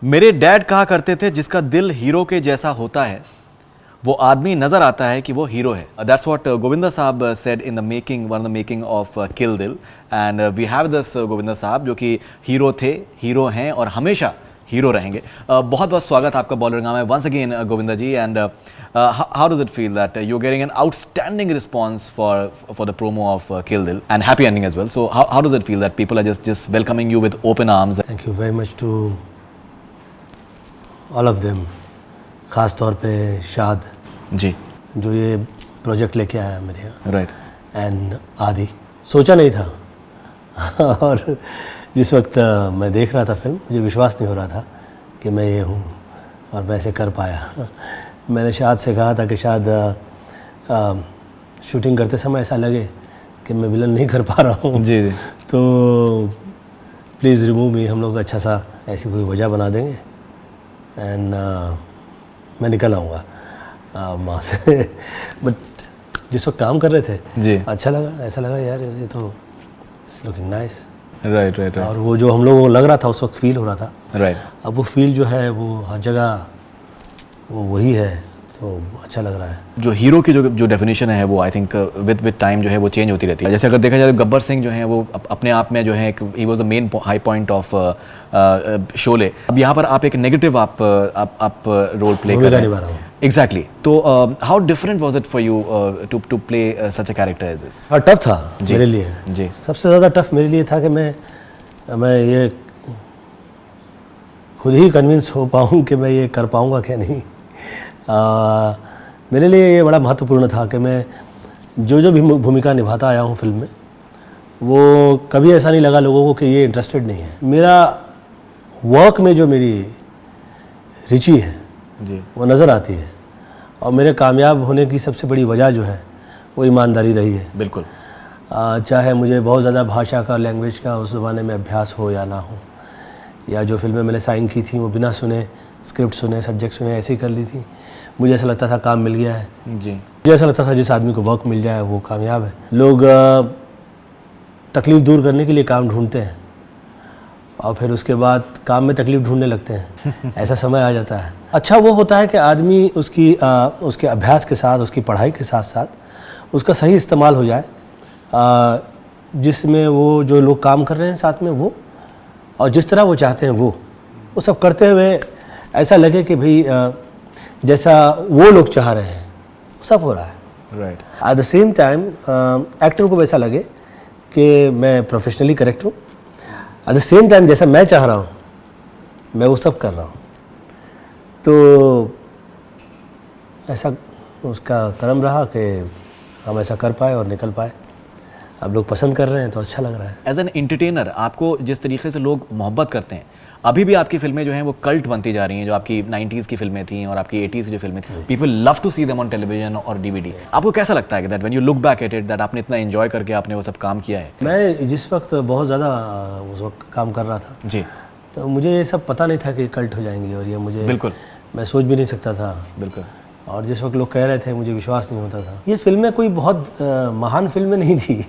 मेरे डैड कहा करते थे जिसका दिल हीरो के जैसा होता है वो आदमी नजर आता है कि वो हीरो है. That's what Govinda साहब said in the making, one of the making of Kill Dil, and we have this Govinda साहब जो कि हीरो थे, हीरो हैं और हमेशा हीरो रहेंगे. बहुत बहुत स्वागत आपका बॉलरगांव में once again Govinda ji. And how does it feel that you're getting an outstanding response for the promo of Kill Dil and happy ending as well? So how does it feel that people are just welcoming you with open arms? Thank you very much to all of them. ख़ास तौर पे शाद जी जो ये project लेके आया मेरे यहाँ. राइट. एंड आदि सोचा नहीं था और जिस वक्त मैं देख रहा था फिल्म मुझे विश्वास नहीं हो रहा था कि मैं ये हूँ और मैं ऐसे कर पाया. मैंने शाद से कहा था कि शाद शूटिंग करते समय ऐसा लगे कि मैं विलन नहीं कर पा रहा हूँ जी जी तो प्लीज़ रिमूव मी. हम लोग अच्छा सा ऐसी कोई वजह बना देंगे एंड मैं निकल आऊँगा वहाँ से. बट जिस वक्त काम कर रहे थे जी अच्छा लगा. ऐसा लगा यार ये तो लुकिंग नाइस. Right right. और वो जो हम लोगों को लग रहा था उस वक्त फील हो रहा था. राइट. अब वो फील जो है वो हर जगह वो वही है तो अच्छा लग रहा है. जो हीरो की जो डेफिनेशन है वो आई थिंक विद टाइम जो है वो चेंज होती रहती है. जैसे अगर देखा जाए तो गब्बर सिंह जो है वो अपने आप में जो है he was the main high point of Sholay. अब यहाँ पर आप एक नेगेटिव आप रोल प्ले कर रहे हैं. एग्जैक्टली. तो how different was it for you to play such a character as this? Tough था मेरे लिए. जी. सबसे ज़्यादा टफ मेरे लिए था कि मैं ये खुद ही कन्विंस हो पाऊँ कि मैं ये कर पाऊँगा क्या नहीं. मेरे लिए ये बड़ा महत्वपूर्ण था कि मैं जो भी भूमिका निभाता आया हूँ फिल्म में वो कभी ऐसा नहीं लगा लोगों को कि ये इंटरेस्टेड नहीं है. मेरा वर्क में जो मेरी रुचि है जी वो नज़र आती है और मेरे कामयाब होने की सबसे बड़ी वजह जो है वो ईमानदारी रही है. बिल्कुल. चाहे मुझे बहुत ज़्यादा भाषा का लैंग्वेज का उस ज़माने में अभ्यास हो या ना हो, या जो फिल्में मैंने साइन की थी वो बिना सुने स्क्रिप्ट सुने सब्जेक्ट सुने ऐसे ही कर ली थी. मुझे ऐसा लगता था काम मिल गया है. जी. मुझे ऐसा लगता था जिस आदमी को वर्क मिल जाए वो कामयाब है. लोग तकलीफ़ दूर करने के लिए काम ढूंढते हैं और फिर उसके बाद काम में तकलीफ़ ढूंढने लगते हैं. ऐसा समय आ जाता है. अच्छा वो होता है कि आदमी उसके अभ्यास के साथ उसकी पढ़ाई के साथ साथ उसका सही इस्तेमाल हो जाए, जिसमें वो जो लोग काम कर रहे हैं साथ में वो और जिस तरह वो चाहते हैं वो सब करते हुए ऐसा लगे कि भाई जैसा वो लोग चाह रहे हैं वो सब हो रहा है. Right. At the same time actor को वैसा लगे कि मैं प्रोफेशनली करेक्ट हूँ. एट द सेम टाइम जैसा मैं चाह रहा हूँ मैं वो सब कर रहा हूँ. तो ऐसा उसका कर्म रहा कि हम ऐसा कर पाए और निकल पाए. अब लोग पसंद कर रहे हैं तो अच्छा लग रहा है. एज एन एंटरटेनर आपको जिस तरीके से लोग मोहब्बत करते हैं, अभी भी आपकी फिल्में जो हैं वो कल्ट बनती जा रही हैं. जो आपकी 90s की फिल्में थी और आपकी 80s की जो फिल्में थी, people love to see them on television और डीवीडी. आपको कैसा लगता है कि that when you look back at it that आपने इतना एंजॉय करके आपने वो सब काम किया है? मैं जिस वक्त बहुत ज़्यादा उस वक्त काम कर रहा था जी तो मुझे ये सब पता नहीं था कि कल्ट हो जाएंगी और ये मुझे बिल्कुल मैं सोच भी नहीं सकता था. बिल्कुल. और जिस वक्त लोग कह रहे थे मुझे विश्वास नहीं होता था. ये फिल्में कोई बहुत महान फिल्में नहीं थी.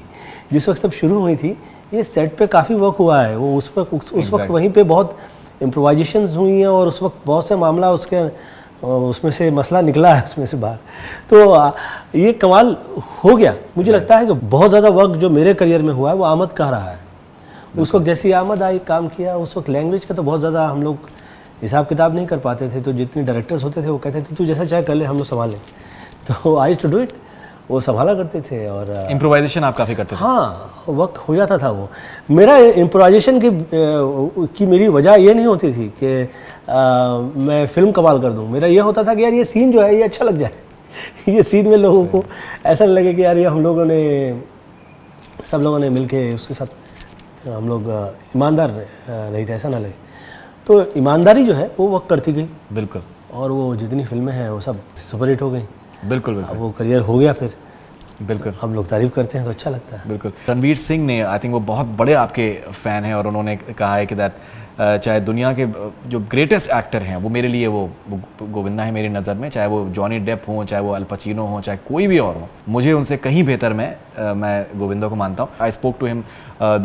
जिस वक्त सब शुरू हुई थी ये सेट पे काफ़ी वर्क हुआ है. वो उस वक्त वहीं पे बहुत इम्प्रोवाइजेशंस हुई हैं और उस वक्त बहुत से मामला उसमें से मसला निकला है उसमें से बाहर. तो ये कमाल हो गया. मुझे लगता है कि बहुत ज़्यादा वर्क जो मेरे करियर में हुआ है वो आमद कह रहा है. उस वक्त जैसी आमद आई काम किया. उस वक्त लैंग्वेज का तो बहुत ज़्यादा हम लोग हिसाब किताब नहीं कर पाते थे. तो जितने डायरेक्टर्स होते थे वो कहते थे तू जैसा चाहे कर ले हम लोग संभाल लें. तो आई टू डू इट. वो संभाला करते थे और इम्प्रोवाइजेशन आप काफ़ी करते थे. हाँ वर्क हो जाता था. वो मेरा इम्प्रोवाइजेशन की मेरी वजह ये नहीं होती थी कि मैं फिल्म कमाल कर दूँ. मेरा ये होता था कि यार ये सीन जो है ये अच्छा लग जाए. ये सीन में लोगों को ऐसा लगे कि यार ये हम लोगों ने सब लोगों ने मिल के उसके साथ हम लोग ईमानदार नहीं थे ऐसा ना लगे. तो ईमानदारी जो है वो वर्क करती गई. बिल्कुल. और वो जितनी फिल्में हैं वो सब सुपर हिट हो गई. बिल्कुल बिल्कुल. अब वो करियर हो गया फिर. बिल्कुल. हम लोग तारीफ करते हैं तो अच्छा लगता है. बिल्कुल. रणवीर सिंह ने आई थिंक वो बहुत बड़े आपके फ़ैन हैं और उन्होंने कहा है कि दैट चाहे दुनिया के जो ग्रेटेस्ट एक्टर हैं वो मेरे लिए वो गोविंदा है मेरी नज़र में, चाहे वो जॉनी डेप हो, चाहे वो अल पचिनो हो, चाहे कोई भी और हो, मुझे उनसे कहीं बेहतर मैं गोविंदा को मानता हूँ। आई स्पोक टू हिम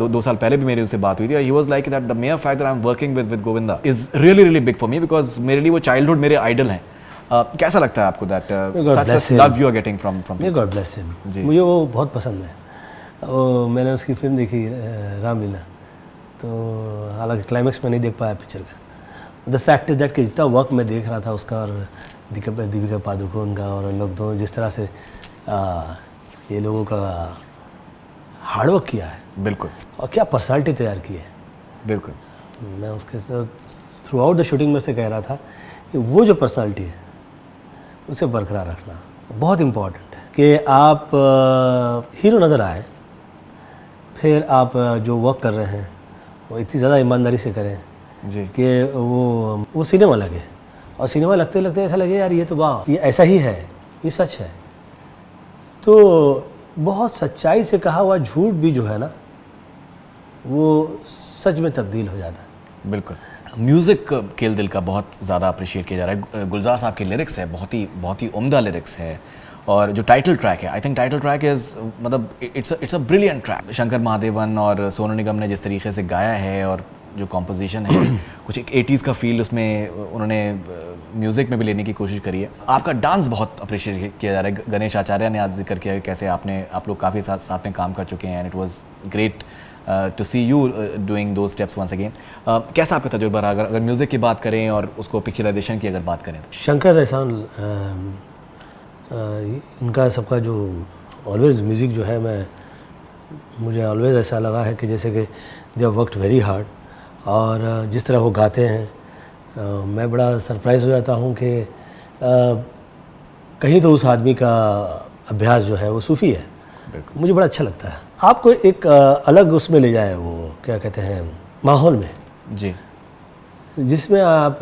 2 साल पहले भी मेरी उससे बात हुई थी। He was like that the mayor fact that I am working with Govinda is really big for me, because मेरे लिए वो चाइल्डहुड मेरे आइडल हैं। कैसा लगता है आपको that such love you are getting from God bless him. मुझे वो बहुत पसंद है। मैंने उसकी फिल्म देखी रामलीला, तो हालांकि क्लाइमैक्स में नहीं देख पाया पिक्चर का। द फैक्ट इज दैट कि जितना वर्क मैं देख रहा था उसका और दीपिका पादुकोण का और लोग दोनों जिस तरह से ये लोगों का हार्डवर्क किया है, बिल्कुल, और क्या पर्सनालिटी तैयार की है। बिल्कुल, मैं उसके थ्रू आउट द शूटिंग में से कह रहा था कि वो जो पर्सनालिटी है उसे बरकरार रखना बहुत इम्पॉर्टेंट है कि आप हीरो नज़र आए, फिर आप जो वर्क कर रहे हैं वो इतनी ज़्यादा ईमानदारी से करें जी कि वो सिनेमा लगे, और सिनेमा लगते लगते ऐसा लगे यार ये तो वाह ये ऐसा ही है, ये सच है। तो बहुत सच्चाई से कहा हुआ झूठ भी जो है ना वो सच में तब्दील हो जाता है। बिल्कुल। म्यूज़िक किल दिल का बहुत ज़्यादा अप्रिशिएट किया जा रहा है। गुलजार साहब के लिरिक्स है, बहुत ही उम्दा लिरिक्स है, और जो टाइटल ट्रैक है, I think title track is मतलब it's a brilliant track. Shankar Mahadevan और सोनू निगम ने जिस तरीके से गाया है, और जो कॉम्पोजिशन है कुछ एक 80s का फील उसमें उन्होंने म्यूज़िक में भी लेने की कोशिश करी है। आपका डांस बहुत अप्रिशिएट किया जा रहा है। गणेश आचार्य ने आज जिक्र किया कैसे आप लोग काफ़ी साथ में काम कर चुके हैं, and it was great to see you doing those steps once again. कैसा आपका तजुर्बा रहा अगर म्यूज़िक की बात करें और उसको पिक्चराइजेशन की अगर बात करें तो? शंकर एहसान इनका सबका जो ऑलवेज म्यूज़िक जो है मुझे ऑलवेज ऐसा लगा है कि जैसे कि दे वर्कड वेरी हार्ड, और जिस तरह वो गाते हैं मैं बड़ा सरप्राइज़ हो जाता हूँ कि कहीं तो उस आदमी का अभ्यास जो है वो सूफ़ी है। मुझे बड़ा अच्छा लगता है। आपको एक अलग उसमें ले जाए, वो क्या कहते हैं, माहौल में जी, जिसमें आप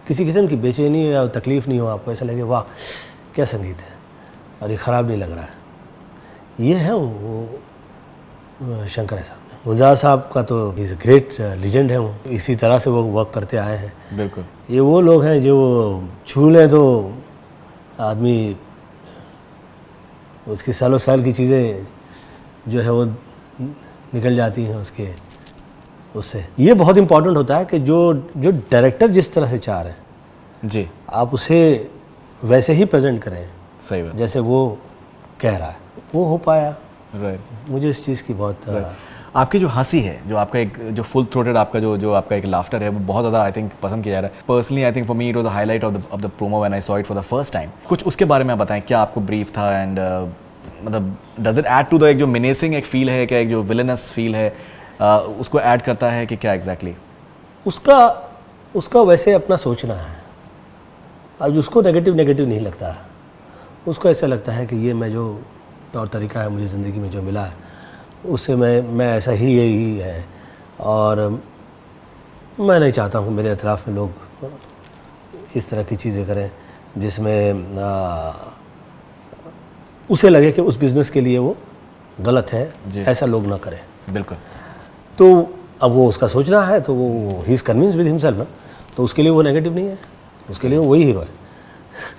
किसी किस्म की बेचैनी या तकलीफ़ नहीं हो, आपको ऐसा लगे वाह क्या संगीत है और ये ख़राब नहीं लग रहा है। ये है वो शंकर एहसान। गुलजार साहब का तो इज़ अ ग्रेट लीजेंड है, वो इसी तरह से वो वर्क करते आए हैं। बिल्कुल, ये वो लोग हैं जो छू लें तो आदमी उसकी सालों साल की चीज़ें जो है वो निकल जाती हैं उससे। ये बहुत इम्पॉर्टेंट होता है कि जो डायरेक्टर जिस तरह से चाह रहे हैं जी, आप उसे वैसे ही प्रेजेंट करें, सही बात, जैसे वो कह रहा है, वो हो पाया। राइट। मुझे इस चीज़ की बहुत आपकी जो हंसी है, जो आपका एक जो फुल थ्रोटेड आपका जो आपका एक लाफ्टर है, वो बहुत ज़्यादा आई थिंक पसंद किया जा रहा है। Personally I think for me it was a highlight of the promo when I saw it for the first time. कुछ उसके बारे में बताएं, क्या आपको ब्रीफ था, एंड मतलब does it add to the एक जो मिनेसिंग एक फील है, क्या एक जो विलनस फील है उसको ऐड करता है कि क्या एग्जैक्टली? उसका वैसे अपना सोचना है। अब उसको नेगेटिव नहीं लगता है, उसको ऐसा लगता है कि ये मैं जो तौर तरीका है मुझे ज़िंदगी में जो मिला है उससे मैं ऐसा ही यही है, और मैं नहीं चाहता हूँ मेरे अतराफ़ में लोग इस तरह की चीज़ें करें जिसमें उसे लगे कि उस बिज़नेस के लिए वो गलत है, ऐसा लोग ना करें। बिल्कुल। तो अब वो उसका सोचना है, तो वो he is convinced with himself ना, तो उसके लिए वो नेगेटिव नहीं है, उसके लिए वही हीरो है।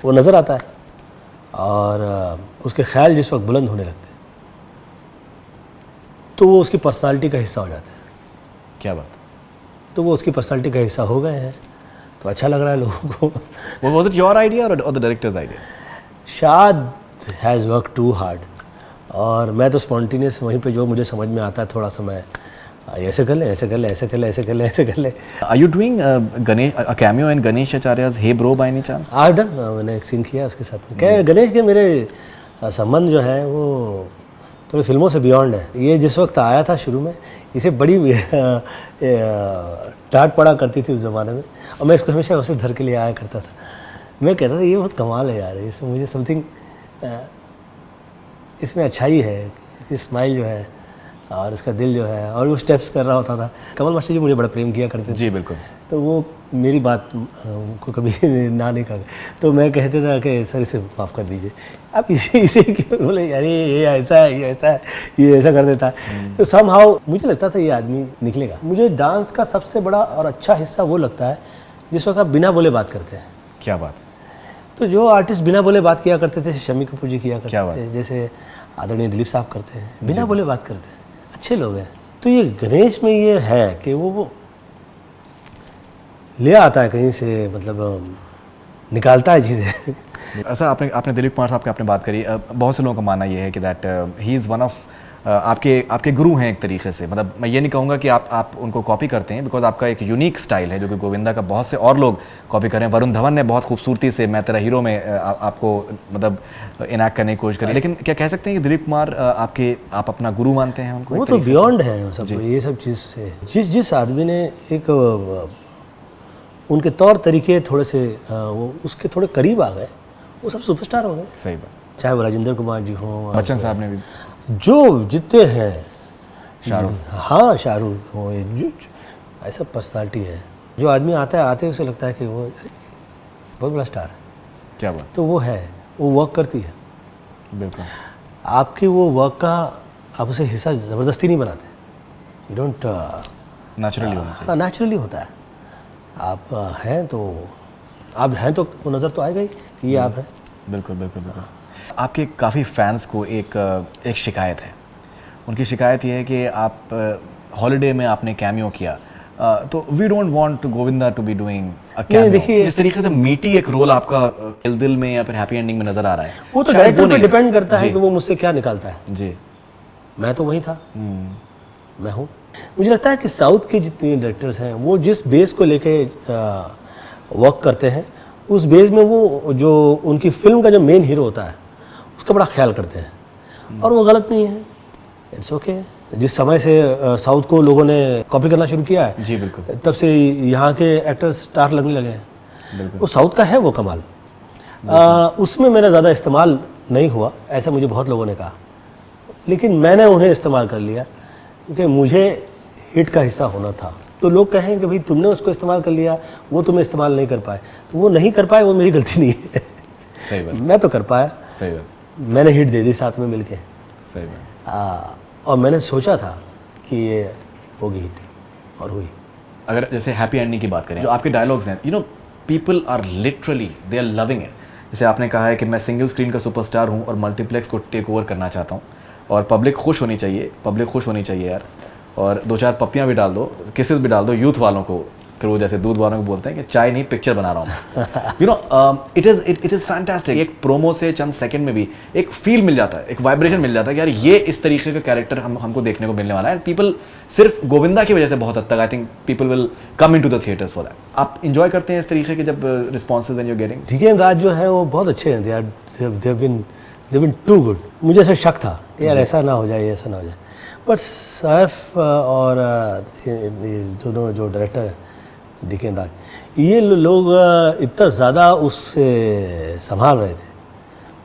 वो नज़र आता है और उसके ख्याल जिस वक्त बुलंद होने लगते हैं तो वो उसकी पर्सनालिटी का हिस्सा हो जाते हैं। क्या बात? तो वो उसकी पर्सनालिटी का हिस्सा हो गए हैं, तो अच्छा लग रहा है लोगों को। Was it your idea or the director's idea? शाद हैज़ वर्क टू हार्ड, और मैं तो स्पॉन्टेनियस वहीं पे जो मुझे समझ में आता है थोड़ा सा मैं ऐसे कर ले, ऐसे कर ले, ऐसे कर ले, ऐसे कर ले, ऐसे कर ले। Are you doing a cameo in Ganesh Acharya's Hey Bro by any chance? I've done, मैंने एक सीन किया उसके साथ में। क्या गणेश के मेरे संबंध जो है वो थोड़ी फिल्मों से बियॉन्ड है। ये जिस वक्त आया था शुरू में, इसे बड़ी डांट पड़ा करती थी उस ज़माने में, और मैं इसको हमेशा उसे धर के लिए आया करता था। मैं कहता था ये बहुत कमाल है यार, इसमें मुझे समथिंग इसमें अच्छाई है, इसकी स्माइल जो है और उसका दिल जो है, और वो स्टेप्स कर रहा होता था। कमल मास्टर जी मुझे बड़ा प्रेम किया करते थे। जी बिल्कुल। तो वो मेरी बात को कभी ना नहीं कर, तो मैं कहते था कि सर इसे माफ़ कर दीजिए, अब इसे क्यों, बोले अरे ये ऐसा है, ये ऐसा है, ये ऐसा कर देता है। तो समहाउ मुझे लगता था ये आदमी निकलेगा। मुझे डांस का सबसे बड़ा और अच्छा हिस्सा वो लगता है जिस वक्त आप बिना बोले बात करते हैं। क्या बात। तो जो आर्टिस्ट बिना बोले बात किया करते थे, शम्मी कपूर जी किया क्या करते थे, जैसे आदरणीय दिलीप साहब करते हैं, बिना बोले बात करते हैं, अच्छे लोग हैं। तो ये गणेश में ये है कि वो ले आता है कहीं से, मतलब निकालता है चीज़ें। ऐसा आपने दिलीप कुमार साहब की आपने बात करी, बहुत से लोगों का मानना ये है कि that he is one of आपके गुरु हैं एक तरीके से। मतलब मैं ये नहीं कहूँगा कि आप उनको कॉपी करते हैं, बिकॉज आपका एक यूनिक स्टाइल है जो कि गोविंदा का बहुत से और लोग कॉपी कर रहे हैं। वरुण धवन ने बहुत खूबसूरती से मैं तेरा हीरो में आपको मतलब इनैक्ट करने की कोशिश करी, लेकिन क्या कह सकते हैं कि दिलीप कुमार आप अपना गुरु मानते हैं उनको? वो तो बियॉन्ड है सब ये सब चीज़ से। जिस आदमी ने एक उनके तौर तरीके थोड़े से वो उसके थोड़े करीब आ गए, वो सब सुपरस्टार हो गए। सही बात। चाहे वो राजेंद्र कुमार जी हों, बच्चन साहब ने भी, जो जितने हैं, शाहरुख, हाँ शाहरुख हो, जो ऐसा पर्सनालिटी है। जो आदमी आता है, आते उसे लगता है कि वो बहुत बड़ा स्टार है। क्या बात। तो वो है, वो वर्क करती है। बिल्कुल। आपकी वो वर्क का आप उसे हिस्सा ज़बरदस्ती नहीं बनाते, यू डोंट, नेचुरली होना चाहिए। हाँ नेचुरली होता है। आप हैं तो आप हैं तो वो नज़र तो आएगा ही कि ये आप हैं। बिल्कुल बिल्कुल बिल्कुल। आपके काफ़ी फैंस को एक शिकायत है। उनकी शिकायत ये है कि आप हॉलिडे में आपने कैमियो किया, तो we don't want Govinda to be doing a cameo. देखिए, जिस तरीके से मीटी एक रोल आपका किल दिल में या फिर हैप्पी एंडिंग में नजर आ रहा है, वो तो शायद डायरेक्टर पे नहीं डिपेंड करता है जी। कि वो मुझसे क्या निकालता है। जी। मैं तो वही था, मैं हूँ। मुझे लगता है कि साउथ के जितने डायरेक्टर्स हैं वो जिस बेस को लेके वर्क करते हैं, उस बेस में वो जो उनकी फिल्म का जो मेन हीरो होता है उसका बड़ा ख्याल करते हैं, और वो गलत नहीं है, इट्स ओके। जिस समय से साउथ को लोगों ने कॉपी करना शुरू किया है, जी बिल्कुल, तब से यहाँ के एक्टर्स स्टार लगने लगे हैं। बिल्कुल। वो साउथ का है वो कमाल। उसमें मेरा ज़्यादा इस्तेमाल नहीं हुआ, ऐसा मुझे बहुत लोगों ने कहा, लेकिन मैंने उन्हें इस्तेमाल कर लिया क्योंकि मुझे हिट का हिस्सा होना था। तो लोग कहें कि भाई तुमने उसको इस्तेमाल कर लिया, वो तुम्हें इस्तेमाल नहीं कर पाए, तो वो नहीं कर पाए, वो मेरी गलती नहीं है। सही बात। मैं तो कर पाया, सही बात। मैंने हिट दे दी साथ में मिलके। सही बात। और मैंने सोचा था कि ये होगी हिट, और हुई। अगर जैसे हैप्पी एंडिंग की बात करें, जो आपके डायलॉग्स हैं, you know people are literally they are loving it. जैसे आपने कहा है कि मैं सिंगल स्क्रीन का सुपरस्टार हूँ और मल्टीप्लेक्स को टेक ओवर करना चाहता हूँ, और पब्लिक खुश होनी चाहिए, पब्लिक खुश होनी चाहिए यार, और दो चार पप्पियाँ भी डाल दो, किसेस भी डाल दो यूथ वालों को, फिर वो जैसे दूध वालों को बोलते हैं कि चाय नहीं पिक्चर बना रहा हूँ। You know it is fantastic. एक प्रोमो से चंद सेकंड में भी एक फील मिल जाता है, एक वाइब्रेशन मिल जाता है कि यार ये इस तरीके का कैरेक्टर हमको देखने को मिलने वाला है। एंड पीपल सिर्फ गोविंदा की वजह से बहुत हद तक I think people will come into the theatres for that. आप इंजॉय करते हैं इस तरीके के जब responses when you are getting? ठीक राज जो है वो बहुत अच्छे हैं, दे बीन टू गुड। मुझे ऐसा शक था कि यार ऐसा ना हो जाए, ऐसा ना हो जाए, बट सैफ और ये दोनों जो डायरेक्टर हैं दिकेन राज, ये लोग इतना ज़्यादा उससे संभाल रहे थे।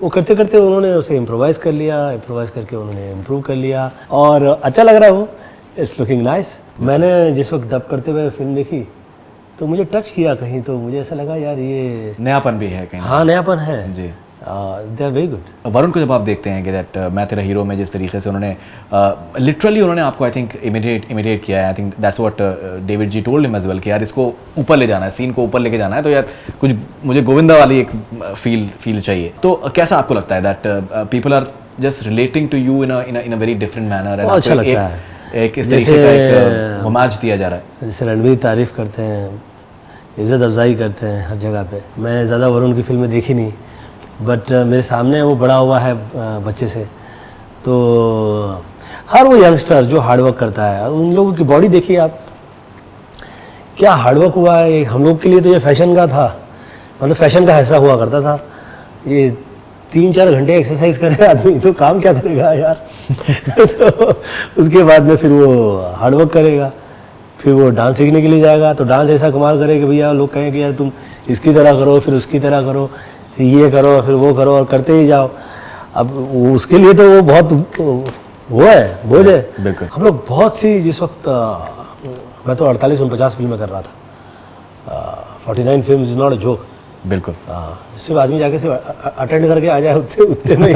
वो करते करते उन्होंने उसे इम्प्रोवाइज़ कर लिया, इम्प्रोवाइज़ करके उन्होंने इम्प्रूव कर लिया, और अच्छा लग रहा है वो, इट्स लुकिंग नाइस। मैंने जिस वक्त डब करते हुए फिल्म देखी तो मुझे टच किया कहीं, तो मुझे ऐसा लगा यार ये नयापन भी है कहीं। हाँ नयापन है जी। They are very good. Varun को जब आप देखते हैं कि दैट मैं तेरा हीरो में जिस तरीके से उन्होंने लिटरली उन्होंने आपको आई थिंक इमिटेट किया है, I think that's what David ji told him as well कि यार इसको ऊपर ले जाना है, सीन को ऊपर लेके जाना है, तो यार कुछ मुझे गोविंदा वाली एक फील चाहिए। तो कैसा आपको लगता है that people are just relating to you in a very different manner? अच्छा लगता है, एक इस तरीके का एक होमाज दिया जा रहा है। जैसे रणवीर तारीफ करते हैं, इज़्ज़त अफजाई करते हैं हर जगह पे। मैं ज़्यादा वरुण की फिल्में देखी नहीं, बट मेरे सामने वो बड़ा हुआ है बच्चे से, तो हर वो यंगस्टर जो हार्डवर्क करता है, उन लोगों की बॉडी देखिए आप, क्या हार्डवर्क हुआ है। हम लोग के लिए तो ये फैशन का था, मतलब फैशन का हिस्सा हुआ करता था। ये 3-4 घंटे एक्सरसाइज करे आदमी तो काम क्या करेगा यार। तो उसके बाद में फिर वो हार्डवर्क करेगा, फिर वो डांस सीखने के लिए जाएगा, तो डांस ऐसा कमाल करे कि भैया लोग कहें कि यार तुम इसकी तरह करो, फिर उसकी तरह करो, ये करो, फिर वो करो, और करते ही जाओ। अब उसके लिए तो वो बहुत वो है बोझ है। बिल्कुल। हम लोग बहुत सी जिस वक्त मैं तो 48-49 फिल्में कर रहा था, 49 film is not a joke. बिल्कुल। सिर्फ आदमी जाके सिर्फ अटेंड करके आ जाए उतने उतने में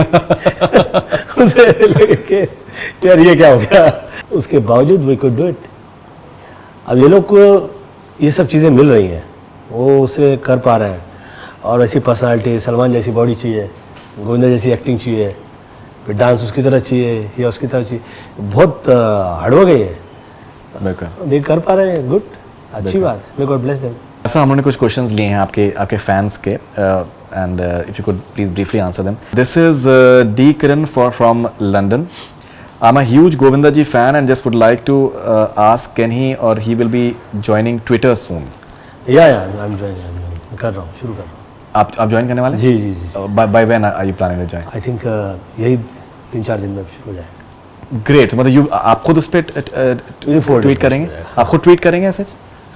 उसे लगे कि यार ये क्या हो गया, उसके बावजूद वी कुड डू इट। अब ये लोग को ये सब चीज़ें मिल रही हैं, वो उसे कर पा रहे हैं, और ऐसी पर्सनालिटी, सलमान जैसी बॉडी चाहिए, गोविंदा जैसी एक्टिंग चाहिए, फिर डांस उसकी तरह चाहिए या उसकी तरह चाहिए, बहुत हार्डवर्क है ये। बिल्कुल। देख कर पा रहे हैं, गुड, अच्छी बात है, मे गॉड ब्लेस देम। ऐसा हम लोगों ने कुछ क्वेश्चंस लिए हैं आपके फैंस के, and if you could please briefly answer them. This is D Kiran from London. I am a huge Govinda ji fan and just would like to ask can he or he will be joining Twitter soon. Yeah I am joining, कर रहा हूँ, शुरू कर रहा हूँ। आप join करने वाले हैं? जी जी जी। By when are you planning to join? I think यही 3-4 दिन में शुरू हो जाएगा। ग्रेट। मतलब यू आप खुद उस पे ट्वीट करेंगे? आप खुद ट्वीट करेंगे ऐसे?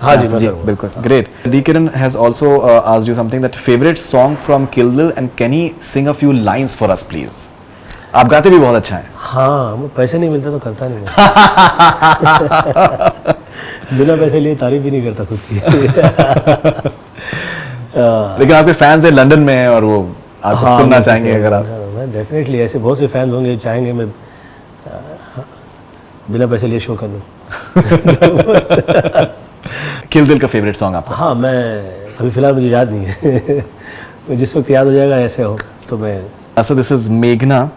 हाँ जी, मैं करूँगा। बिल्कुल। Great. D Kiran has also asked you something, that favourite song from kill Dil and can he sing a few lines for us please? आप गाते भी बहुत अच्छा है। हाँ, पैसे नहीं मिलते तो करता नहीं मैं। बिना पैसे लिए तारीफ भी नहीं करता खुद की। लेकिन आपके फैंस है लंदन में है और वो आपको हाँ, सुनना चाहेंगे अगर आप। मैं डेफिनेटली, ऐसे बहुत से फैंस होंगे चाहेंगे मैं बिना पैसे लिए शो कर लूँ। किल दिल का फेवरेट सॉन्ग आपका? हाँ, मैं अभी फिलहाल मुझे याद नहीं है। जिस वक्त याद हो जाएगा ऐसे हो तो मैं। So this is Meghna.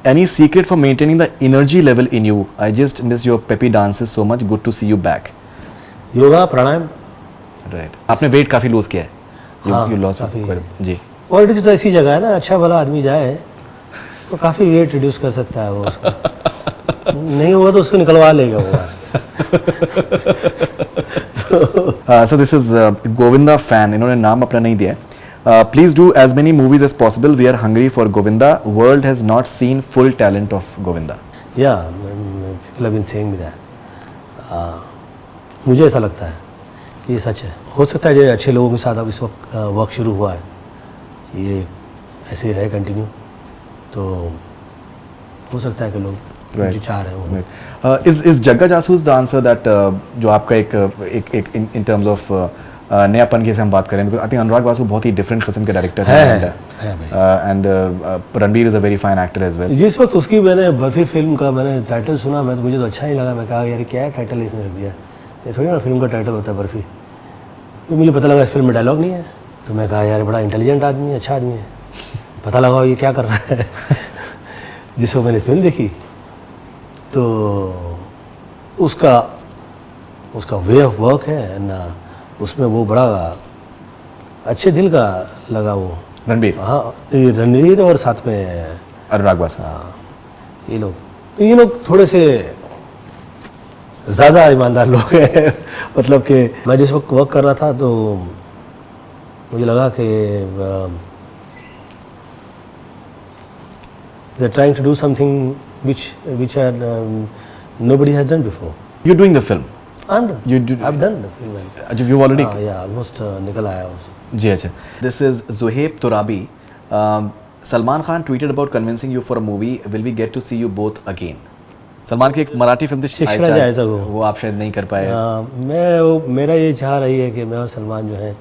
Any secret for maintaining the energy level in you? I just miss your peppy dances so much. Good to see you back. Yoga, pranayama. Right. आपने वेट काफी लूज किया है। हाँ, you lost काफी। जी। Politics तो ऐसी जगह है ना, अच्छा भला आदमी जाए तो काफ़ी वेट रिड्यूस कर सकता है वो उसका। नहीं हुआ तो उसको निकलवा लेगा वो यार। So this is Govinda fan. इन्होंने नाम अपना नहीं दिया है। Please do as many movies as possible. We are hungry for Govinda. World has not seen full talent of Govinda. Yeah, people have been saying me that. मुझे ऐसा लगता है कि ये सच है। हो सकता है जो अच्छे लोगों के साथ अब इस वक्त वर्क शुरू हुआ है, ये ऐसे ही रहे कंटिन्यू, तो हो सकता है कि लोग जो चाह रहे हैं वो। Is जग्गा जासूस the answer that जो आपका एक in terms of नयापन की से हम बात करें, because I think अनुराग बासु बहुत ही डिफरेंट किस्म के डायरेक्टर हैं, and Ranbir is a very fine actor as well. जिस वक्त उसकी मैंने बर्फी फिल्म का मैंने टाइटल सुना, मैं तो मुझे तो अच्छा ही लगा। मैं कहा यार क्या है टाइटल इसने रख दिया, ये थोड़ी ना फिल्म का टाइटल होता है बर्फी। तो मुझे पता लगा फिल्म में डायलॉग नहीं है, तो मैं कहा यार बड़ा इंटेलिजेंट आदमी है, अच्छा आदमी है, पता लगाओ ये क्या कर रहा है। जिस वक्त मैंने फिल्म देखी तो उसका वे ऑफ वर्क है ना, उसमें वो बड़ा अच्छे दिल का लगा वो रणबीर। हाँ, ये रणबीर और साथ में अनुराग बासु। हाँ, ये लोग थोड़े से ज़्यादा ईमानदार लोग हैं। मतलब कि मैं जिस वक्त वर्क कर रहा था तो मुझे लगा कि they are trying to do something which nobody has done before. You're doing the film. I'm done. I've done the film. You've already. Yeah, almost निकल आया उससे। जी अच्छा। This is Zuhaib Turabi. Salman Khan tweeted about convincing you for a movie. Will we get to see you both again? Salman की एक Marathi film थी शिक्षण जायजा वो आप शायद नहीं कर पाए। मेरा ये चाह रही है कि मैं और सलमान जो है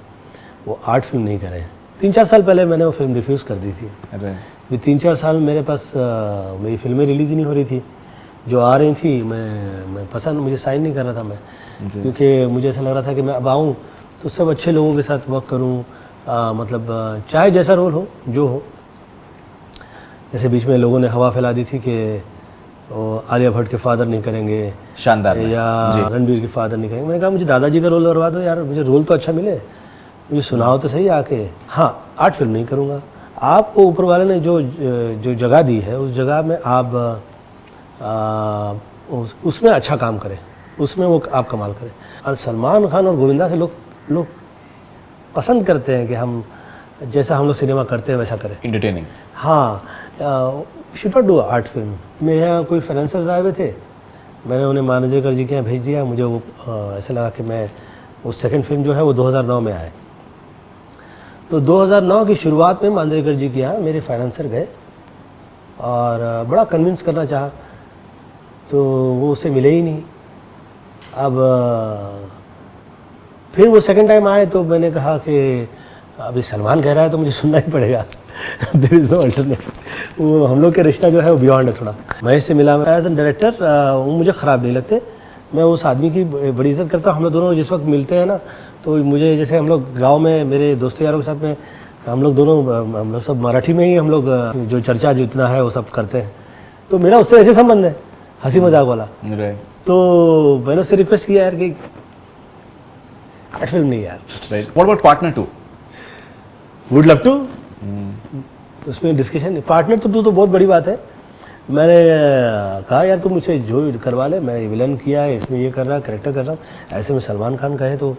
वो आर्ट फिल्म नहीं करें। 3-4 साल पहले मैंने वो फिल्म रिफ्यूज़ कर दी थी। 3-4 साल मेरे पास मेरी फिल्में रिलीज़ ही नहीं हो रही थी, जो आ रही थी मैं पसंद, मुझे साइन नहीं कर रहा था मैं, क्योंकि मुझे ऐसा लग रहा था कि मैं अब आऊँ तो सब अच्छे लोगों के साथ वर्क करूँ, मतलब चाहे जैसा रोल हो जो हो। जैसे बीच में लोगों ने हवा फैला दी थी कि आलिया भट्ट के फादर नहीं करेंगे, शानदार, या रणबीर के फादर नहीं करेंगे। मैंने कहा मुझे दादाजी का रोल करवा दो यार, मुझे रोल तो अच्छा मिले, मुझे सुनाओ तो सही आके। हाँ, आर्ट फिल्म नहीं करूँगा। आपको ऊपर वाले ने जो जगह दी है उस जगह में आप उसमें अच्छा काम करें, उसमें वो आप कमाल करें। और सलमान खान और गोविंदा से लोग पसंद करते हैं कि हम जैसा हम लोग सिनेमा करते हैं वैसा करें, इंटरटेनिंग। हाँ, should not do art film. मेरे यहाँ कोई फाइनेंसर्स आए हुए थे, मैंने उन्हें मानेजर जी के यहाँ भेज दिया। मुझे वो ऐसा लगा कि मैं वो सेकंड फिल्म जो है वो 2009 में आए, तो 2009 की शुरुआत में मांजरेकर जी के यहाँ मेरे फाइनेंसर गए और बड़ा कन्विंस करना चाहा तो वो उससे मिले ही नहीं। अब फिर वो सेकंड टाइम आए तो मैंने कहा कि अभी सलमान कह रहा है तो मुझे सुनना ही पड़ेगा। There is no alternate. वो हम लोग का रिश्ता जो है वो बियॉन्ड है थोड़ा। महेश से मिला एज एन डायरेक्टर, वो मुझे ख़राब नहीं लगते। मैं उस आदमी की बड़ी इज्जत करता हूँ। हम लोग दोनों जिस वक्त मिलते हैं ना, तो मुझे जैसे हम लोग गांव में मेरे दोस्तों यारों के साथ में हम लोग दोनों, हम लोग सब मराठी में ही हम लोग जो चर्चा जितना है वो सब करते हैं। तो मेरा उससे ऐसे संबंध है, हंसी मजाक वाला। तो मैंने उससे रिक्वेस्ट किया यार कि फिल्म नहीं यार। What about partner 2? Would love to. उसमें डिस्कशन नहीं। पार्टनर तो तो बहुत बड़ी बात है। मैंने कहा यार तुम मुझसे जो करवा ले, मैं विलन किया है, इसमें ये कर रहा, करेक्टर कर रहा हूँ, ऐसे में सलमान खान कहे तो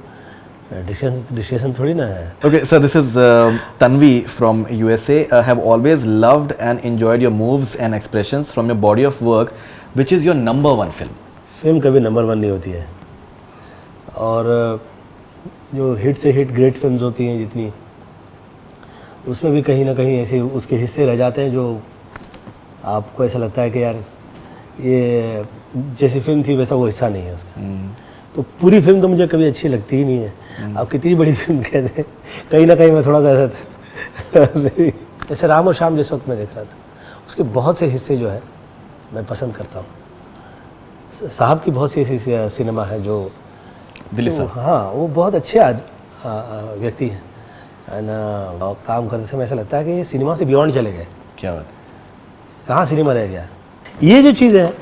डिस्कशन थोड़ी ना है। Okay, so this is Tanvi from USA. Have always loved and enjoyed your moves and expressions from your body of work. Which is your number one film? Film कभी नंबर वन नहीं होती है। और जो hit से hit great films होती हैं जितनी, उसमें भी कहीं ना कहीं ऐसे उसके हिस्से रह जाते हैं जो आपको ऐसा लगता है कि यार ये जैसी फिल्म थी वैसा वो हिस्सा नहीं है उसका। तो पूरी फिल्म तो मुझे कभी अच्छी लगती ही नहीं है। आप कितनी बड़ी फिल्म कह दें, कहीं ना कहीं मैं थोड़ा सा ऐसा जैसे राम और शाम जिस वक्त मैं देख रहा था, उसके बहुत से हिस्से जो है मैं पसंद करता हूँ। साहब की बहुत सी ऐसी सिनेमा है जो दिलीप साहब, हाँ वो बहुत अच्छे व्यक्ति हैं। और काम करते समय ऐसा लगता है कि ये सिनेमा से बियॉन्ड चले गए। क्या बात, कहाँ सिनेमा रह गया। ये जो चीज़ है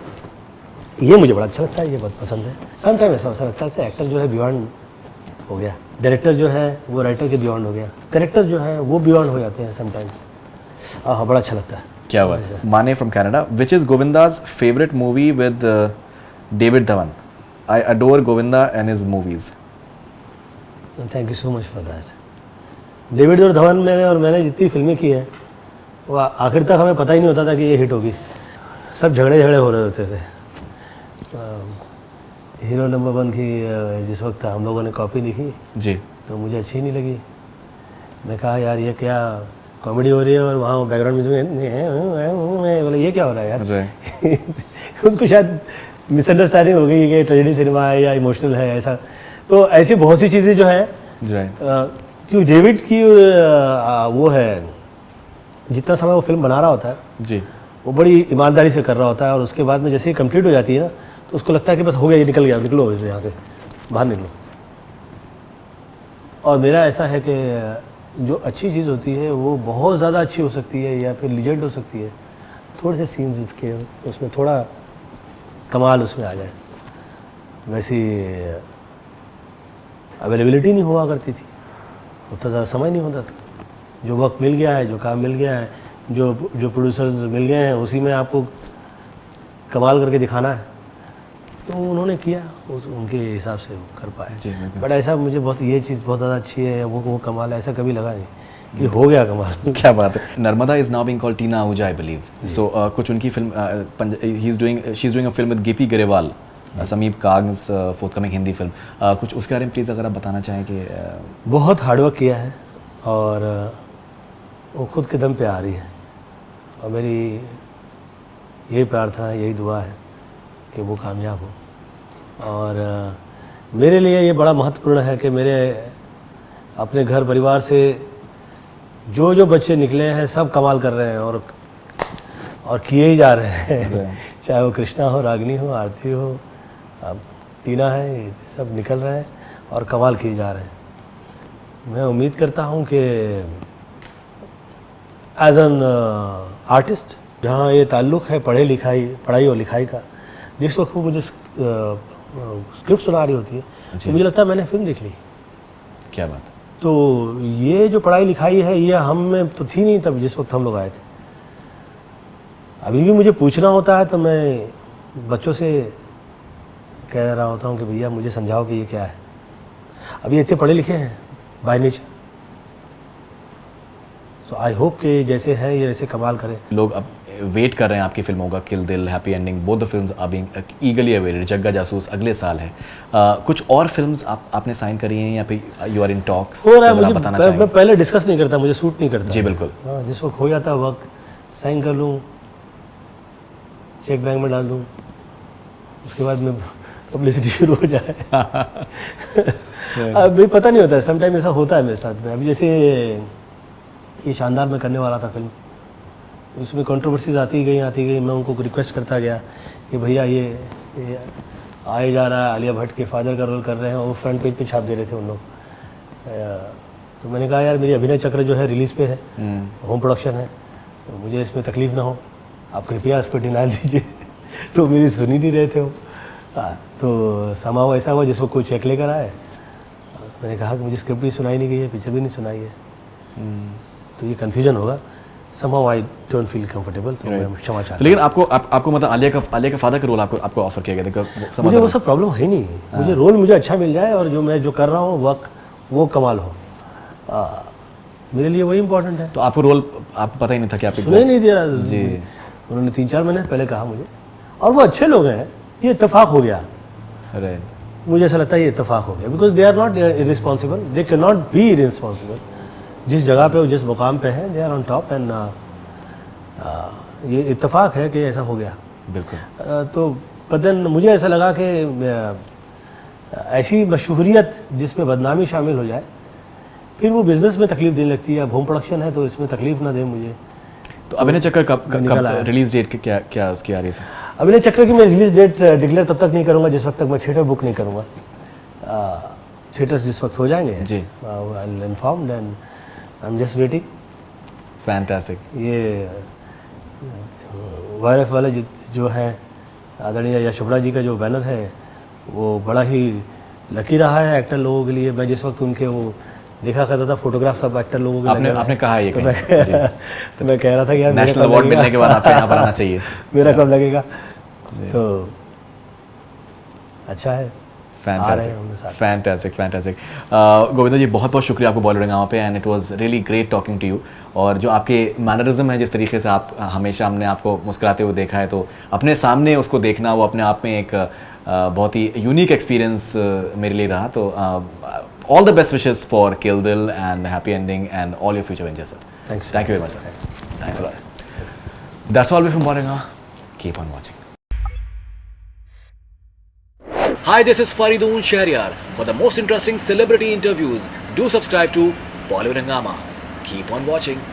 ये मुझे बड़ा अच्छा लगता है, ये बहुत पसंद है। समटाइम ऐसा लगता है कि एक्टर जो है बियॉन्ड हो गया, डायरेक्टर जो है वो राइटर के बियॉन्ड हो गया, करेक्टर जो है वो बियॉन्ड हो जाते हैं समटाइम। हाँ, बड़ा अच्छा लगता है। क्या बात है। Mane from Canada, which is Govinda's favourite movie with David Dhawan? I adore Govinda and his movies. Thank you so much for that. David और धवन मैंने जितनी फिल्में की हैं वो आखिर तक हमें पता ही नहीं होता था कि ये हिट होगी। सब झगड़े हो रहे होते थे। हीरो नंबर वन की जिस वक्त हम लोगों ने कॉपी लिखी जी, तो मुझे अच्छी नहीं लगी। मैं कहा यार ये क्या कॉमेडी हो रही है और वहाँ बैकग्राउंड म्यूजिक, बोले ये क्या हो रहा है यार। उसको शायद मिसअंडरस्टैंडिंग हो गई कि ट्रेजेडी सिनेमा है या इमोशनल है ऐसा। तो ऐसी बहुत सी चीज़ें जो है क्योंकि डेविड की वो है, जितना समय वो फिल्म बना रहा होता है जी, वो बड़ी ईमानदारी से कर रहा होता है। और उसके बाद में जैसे ही कंप्लीट हो जाती है ना, तो उसको लगता है कि बस हो गया, ये निकल गया, निकलो यहाँ से बाहर निकलो। और मेरा ऐसा है कि जो अच्छी चीज़ होती है वो बहुत ज़्यादा अच्छी हो सकती है या फिर लीजेंड हो सकती है। थोड़े से सीन्स उसके उसमें थोड़ा कमाल उसमें आ जाए, वैसी अवेलेबिलिटी नहीं हुआ करती थी, उतना ज़्यादा समय नहीं होता था। जो वक्त मिल गया है, जो काम मिल गया है, जो प्रोड्यूसर्स मिल गए हैं, उसी में आपको कमाल करके दिखाना है, तो उन्होंने किया उनके हिसाब से कर पाए। बट ऐसा मुझे बहुत ये चीज़ बहुत ज़्यादा अच्छी है, वो कमाल है, ऐसा कभी लगा नहीं कि हो गया कमाल। क्या बात है। Narmada is now being called Tina Ahuja I believe. So कुछ उनकी film, she is doing a film with Gippy Grewal, समीप काग्स फोर्थकमिंग हिंदी फिल्म, कुछ उसके बारे में प्लीज़ अगर आप बताना चाहें कि बहुत हार्डवर्क किया है और वो खुद के दम पे आ रही है। और मेरी यही प्रार्थना है, यही दुआ है कि वो कामयाब हो। और मेरे लिए ये बड़ा महत्वपूर्ण है कि मेरे अपने घर परिवार से जो बच्चे निकले हैं सब कमाल कर रहे हैं और किए ही जा रहे हैं। चाहे वो कृष्णा हो, रागिनी हो, आरती हो, अब टीना है, सब निकल रहे हैं और कमाल किए जा रहे हैं। मैं उम्मीद करता हूँ कि एज एन आर्टिस्ट जहाँ ये ताल्लुक़ है पढ़ाई और लिखाई का, जिस वक्त वो मुझे स्क्रिप्ट सुना रही होती है तो मुझे लगता है मैंने फिल्म देख ली। क्या बात। तो ये जो पढ़ाई लिखाई है ये हम में तो थी नहीं तब जिस वक्त हम लोग आए थे। अभी भी मुझे पूछना होता है तो मैं बच्चों से कह रहा होता हूँ कि भैया मुझे समझाओ कि ये क्या है। अभी इतने पढ़े लिखे हैं by nature, so I hope कि जैसे है ये ऐसे कमाल करें। लोग अब वेट कर रहे हैं आपकी फिल्मों का, kill Dil, happy ending, both the films are being eagerly awaited. Jagga Jasoos अगले साल है। कुछ और फिल्म्स आपने साइन करी हैं या फिर यू आर इन टॉक्स? हो रहा है, मुझे बताना चाहिए। मैं पहले डिस्कस नहीं करता, मुझे सूट नहीं करता। जी बिल्कुल। हाँ, जिस वक्त हो जाता है वक्त साइन कर लूँ, चेक बैंक में डाल दूँ, उसके बाद में पब्लिसिटी शुरू हो जाए। अभी पता नहीं होता, समटाइम ऐसा होता है मेरे साथ में। अभी जैसे ये शानदार मैं करने वाला था फिल्म, उसमें कंट्रोवर्सीज आती गई, मैं उनको रिक्वेस्ट करता गया कि भैया ये आए जा रहा है, आलिया भट्ट के फादर का रोल कर रहे हैं, और वो फ्रंट पेज पे छाप दे रहे थे उन लोग। तो मैंने कहा यार मेरी अभिनय चक्र जो है रिलीज़ पे है, होम प्रोडक्शन है, तो मुझे इसमें तकलीफ़ ना हो, आप कृपया इस पर डिनाइल दीजिए। तो मेरी सुन ही नहीं रहे थे वो। तो समाओ ऐसा हुआ जिसको कोई चेक लेकर आए, मैंने कहा कि मुझे स्क्रिप्ट भी सुनाई नहीं गई है, पिक्चर भी नहीं सुनाई है, तो ये कन्फ्यूजन होगा। somehow I don't feel comfortable, तो मैं क्षमा चाहता हूं। लेकिन आपको मतलब आलिया का फादर का रोल आपको ऑफर किया गया था? मुझे वो सब प्रॉब्लम है नहीं, मुझे रोल मुझे अच्छा मिल जाए और जो मैं जो कर रहा हूँ वर्क वो कमाल हो, मेरे लिए वही इम्पोर्टेंट है। तो आपको रोल आपको पता ही नहीं था कि आप सुनाई नहीं दिया जी? उन्होंने 3-4 महीने पहले कहा मुझे, और वो अच्छे लोग हैं, ये इत्तेफाक हो गया। मुझे ऐसा लगता है ये इत्तेफाक हो गया, because they are not irresponsible, they can not be irresponsible. जिस जगह पे जिस मुकाम पे है, they are on top, and ये इत्तेफाक है कि ऐसा हो गया। बिल्कुल। तो बदन मुझे ऐसा लगा कि ऐसी मशहूरियत जिसमें बदनामी शामिल हो जाए, फिर वो बिजनेस में तकलीफ देने लगती है। अब होम प्रोडक्शन है तो इसमें तकलीफ ना दे मुझे। तो अभिनय चक्र कब रिलीज डेट क्या उसकी आ रही है? अभिनय चक्र की मैं रिलीज डेट डिक्लेयर तब तक नहीं करूँगा जिस वक्त तक मैं थिएटर बुक नहीं करूँगा। थिएटर्स जिस वक्त हो जाएंगे जी, I will inform, and I am just waiting. Fantastic. ये वायरफ वाले जो है आदरणीय यश चोपड़ा जी का जो बैनर है, वो बड़ा ही लकी रहा है एक्टर लोगों के लिए। मैं जिस वक्त उनके वो देखा करता था फोटोग्राफ सब एक्टर लोगों के, आपने कहा ये तो मैं कह रहा था कि यार नेशनल अवार्ड मिलने के बाद आपको यहाँ पर आना चाहिए। मेरा कब लगेगा? तो अच्छा है। फैंटास्टिक। गोविंदा जी बहुत बहुत शुक्रिया आपको बॉलीवुड हंगामा पे, and it was really great talking to you. और जो आपके मैनरिज्म है, जिस तरीके से आप हमेशा हमने आपको मुस्कुराते हुए देखा है, तो अपने सामने उसको देखना वो अपने आप में एक बहुत ही यूनिक एक्सपीरियंस मेरे लिए रहा। तो all the best wishes for kill Dil and happy ending and all your future ventures sir. Thank you very much sir. Thanks a lot. That's all from Bollywood Hungama. Keep on watching. Hi, this is Faridoon Shahryar. For the most interesting celebrity interviews, do subscribe to Bollywood Hungama. Keep on watching.